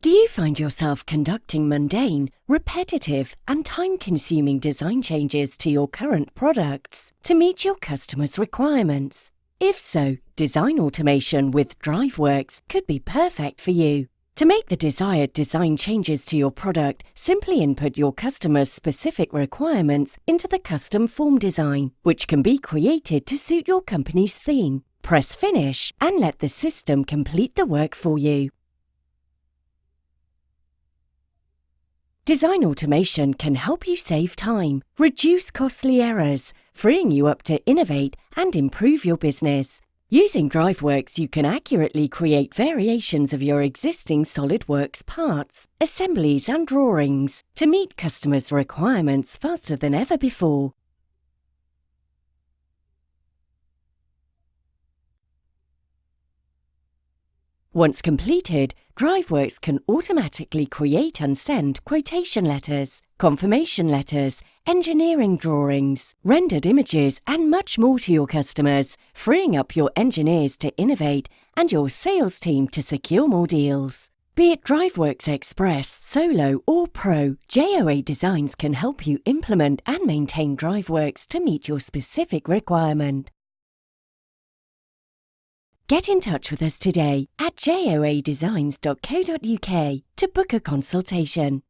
Do you find yourself conducting mundane, repetitive, and time-consuming design changes to your current products to meet your customers' requirements? If so, design automation with Driveworks could be perfect for you. To make the desired design changes to your product, simply input your customer's specific requirements into the custom form design, which can be created to suit your company's theme. Press Finish and let the system complete the work for you. Design automation can help you save time, reduce costly errors, freeing you up to innovate and improve your business. Using Driveworks, you can accurately create variations of your existing Solidworks parts, assemblies and drawings to meet customers' requirements faster than ever before. Once completed, Driveworks can automatically create and send quotation letters, confirmation letters, engineering drawings, rendered images, and much more to your customers, freeing up your engineers to innovate and your sales team to secure more deals. Be it Driveworks Xpress, Solo, or Pro, JOA Designs can help you implement and maintain Driveworks to meet your specific requirement. Get in touch with us today at joadesigns.co.uk to book a consultation.